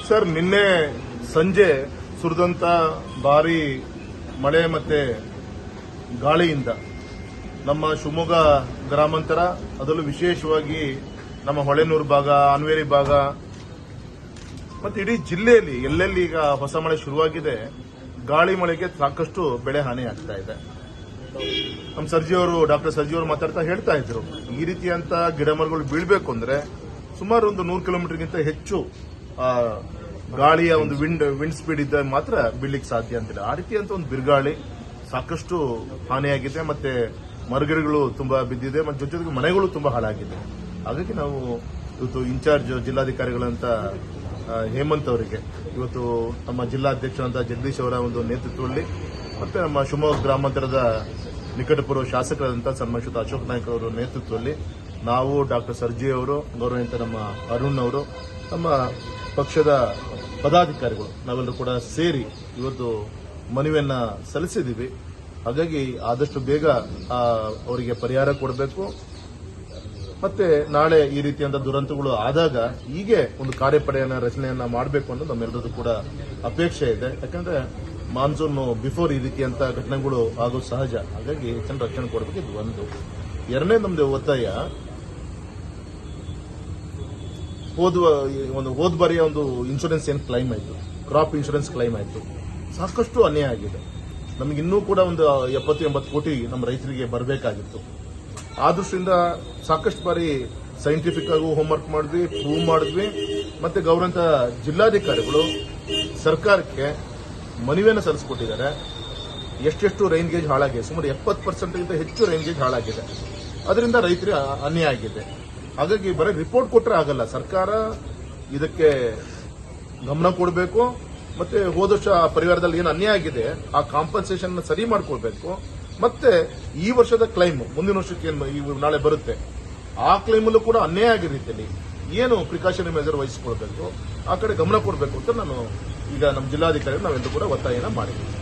Sir, ನಿನ್ನೆ ಸಂಜೆ ಸುರಿದಂತ ಭಾರಿ ಮಳೆ ಮತ್ತೆ ಗಾಳಿಯಿಂದ ನಮ್ಮ ಶಿವಮೊಗ್ಗ ಗ್ರಾಮಾಂತರ, ಅದರಲ್ಲೂ ವಿಶೇಷವಾಗಿ ನಮ್ಮ ಹೊಳೆನೂರು ಭಾಗ, ಅನ್ವೇರಿ ಭಾಗ ಮತ್ತೆ ಇಡೀ ಜಿಲ್ಲೆಯಲ್ಲಿ ಎಲ್ಲೆಲ್ಲಿ ಈಗ ಹೊಸ ಮಳೆ ಶುರುವಾಗಿದೆ, ಗಾಳಿ ಮಳೆಗೆ ಸಾಕಷ್ಟು ಬೆಳೆ ಹಾನಿ ಆಗ್ತಾ ಇದೆ. ನಮ್ಮ ಡಾಕ್ಟರ್ ಸರ್ಜಿ ಅವರು ಮಾತಾಡ್ತಾ ಹೇಳ್ತಾ ಇದ್ರು, ಈ ರೀತಿಯಂತ ಗಿಡ ಮರಗಳು ಬೀಳಬೇಕು ಅಂದ್ರೆ ಸುಮಾರು ಒಂದು 100 ಕಿಲೋಮೀಟರ್ಗಿಂತ ಹೆಚ್ಚು ಗಾಳಿಯ ಒಂದು ವಿಂಡ್ ಸ್ಪೀಡ್ ಇದ್ದಾಗ ಮಾತ್ರ ಬೀಳಲಿಕ್ಕೆ ಸಾಧ್ಯ ಅಂತಿಲ್ಲ. ಆ ರೀತಿಯಂತ ಒಂದು ಬಿರುಗಾಳಿ ಸಾಕಷ್ಟು ಹಾನಿಯಾಗಿದೆ, ಮತ್ತೆ ಮರಗಿಡಗಳು ತುಂಬಾ ಬಿದ್ದಿದೆ, ಮತ್ತೆ ಜೊತೆಗೆ ಮನೆಗಳು ತುಂಬಾ ಹಾಳಾಗಿದೆ. ಹಾಗಾಗಿ ನಾವು ಇವತ್ತು ಇನ್ಚಾರ್ಜ್ ಜಿಲ್ಲಾಧಿಕಾರಿಗಳಂತ ಹೇಮಂತ್ ಅವರಿಗೆ, ಇವತ್ತು ನಮ್ಮ ಜಿಲ್ಲಾಧ್ಯಕ್ಷರಂತ ಜಗದೀಶ್ ಅವರ ಒಂದು ನೇತೃತ್ವದಲ್ಲಿ, ಮತ್ತೆ ನಮ್ಮ ಶಿವಮೊಗ್ಗ ಗ್ರಾಮಾಂತರದ ನಿಕಟಪೂರ್ವ ಶಾಸಕರಾದಂತಹ ಸನ್ಮಾನಿತ ಅಶೋಕ್ ನಾಯ್ಕ ಅವರ ನೇತೃತ್ವದಲ್ಲಿ ನಾವು, ಡಾಕ್ಟರ್ ಸರ್ಜಿ ಅವರು, ಗೌರವಿತ ನಮ್ಮ ಅರುಣ್ ಅವರು, ನಮ್ಮ ಪಕ್ಷದ ಪದಾಧಿಕಾರಿಗಳು ನಾವೆಲ್ಲರೂ ಕೂಡ ಸೇರಿ ಇವತ್ತು ಮನವಿಯನ್ನ ಸಲ್ಲಿಸಿದ್ದೀವಿ. ಹಾಗಾಗಿ ಆದಷ್ಟು ಬೇಗ ಅವರಿಗೆ ಪರಿಹಾರ ಕೊಡಬೇಕು. ಮತ್ತೆ ನಾಳೆ ಈ ರೀತಿಯಂತ ದುರಂತಗಳು ಆದಾಗ ಹೀಗೆ ಒಂದು ಕಾರ್ಯಪಡೆಯನ್ನ ರಚನೆಯನ್ನ ಮಾಡಬೇಕು ಅನ್ನೋದು ನಮ್ಮೆಲ್ಲರದ್ದು ಕೂಡ ಅಪೇಕ್ಷೆ ಇದೆ. ಯಾಕಂದ್ರೆ ಮಾನ್ಸೂನ್ ಬಿಫೋರ್ ಈ ರೀತಿಯಂತ ಘಟನೆಗಳು ಆಗೋದು ಸಹಜ. ಹಾಗಾಗಿ ಹೆಚ್ಚಿನ ರಕ್ಷಣೆ ಕೊಡಬೇಕು. ಇದು ಒಂದು. ಎರಡನೇ ನಮ್ದು ಒತ್ತಾಯ, ಹೋದ ಬಾರಿಯ ಒಂದು ಇನ್ಶೂರೆನ್ಸ್ ಏನು ಕ್ಲೈಮ್ ಆಯಿತು, ಕ್ರಾಪ್ ಇನ್ಶೂರೆನ್ಸ್ ಕ್ಲೈಮ್ ಆಯಿತು, ಸಾಕಷ್ಟು ಅನ್ಯಾಯ ಆಗಿದೆ. ನಮಗೆ ಇನ್ನೂ ಕೂಡ ಒಂದು 70-80 ಕೋಟಿ ನಮ್ಮ ರೈತರಿಗೆ ಬರಬೇಕಾಗಿತ್ತು. ಆ ದೃಷ್ಟಿಯಿಂದ ಸಾಕಷ್ಟು ಬಾರಿ ಸೈಂಟಿಫಿಕ್ ಆಗಿ ಹೋಮ್ವರ್ಕ್ ಮಾಡಿದ್ವಿ, ಪ್ರೂವ್ ಮಾಡಿದ್ವಿ. ಮತ್ತೆ ಗೌರವಂತ ಜಿಲ್ಲಾಧಿಕಾರಿಗಳು ಸರ್ಕಾರಕ್ಕೆ ಮನವಿಯನ್ನು ಸಲ್ಲಿಸಿಕೊಟ್ಟಿದ್ದಾರೆ. ಎಷ್ಟೆಷ್ಟು ರೈನ್ ಗೇಜ್ ಹಾಳಾಗಿದೆ, ಸುಮಾರು 70% ಹೆಚ್ಚು ರೈನ್ ಗೇಜ್ ಹಾಳಾಗಿದೆ. ಅದರಿಂದ ರೈತರಿಗೆ ಅನ್ಯಾಯ ಆಗಿದೆ. ಹಾಗಾಗಿ ಬರೀ ರಿಪೋರ್ಟ್ ಕೊಟ್ಟರೆ ಆಗಲ್ಲ, ಸರ್ಕಾರ ಇದಕ್ಕೆ ಗಮನ ಕೊಡಬೇಕು. ಮತ್ತೆ ಹೋದ ವರ್ಷ ಪರಿವಾರದಲ್ಲಿ ಏನು ಅನ್ಯಾಯ ಆಗಿದೆ ಆ ಕಾಂಪನ್ಸೇಷನ್ ಸರಿ ಮಾಡಿಕೊಳ್ಬೇಕು. ಮತ್ತೆ ಈ ವರ್ಷದ ಕ್ಲೈಮ್ ಮುಂದಿನ ವರ್ಷಕ್ಕೆ ನಾಳೆ ಬರುತ್ತೆ, ಆ ಕ್ಲೈಮಲ್ಲೂ ಕೂಡ ಅನ್ಯಾಯ ಆಗಿರೋ ರೀತಿಯಲ್ಲಿ ಏನು ಪ್ರಿಕಾಷನರಿ ಮೆಜರ್ ವಹಿಸಿಕೊಳ್ಬೇಕು, ಆ ಕಡೆ ಗಮನ ಕೊಡಬೇಕು ಅಂತ ನಾನು ಈಗ ನಮ್ಮ ಜಿಲ್ಲಾಧಿಕಾರಿ ನಾವೆಲ್ಲರೂ ಕೂಡ ಒತ್ತಾಯನ ಮಾಡಿದ್ದೀವಿ.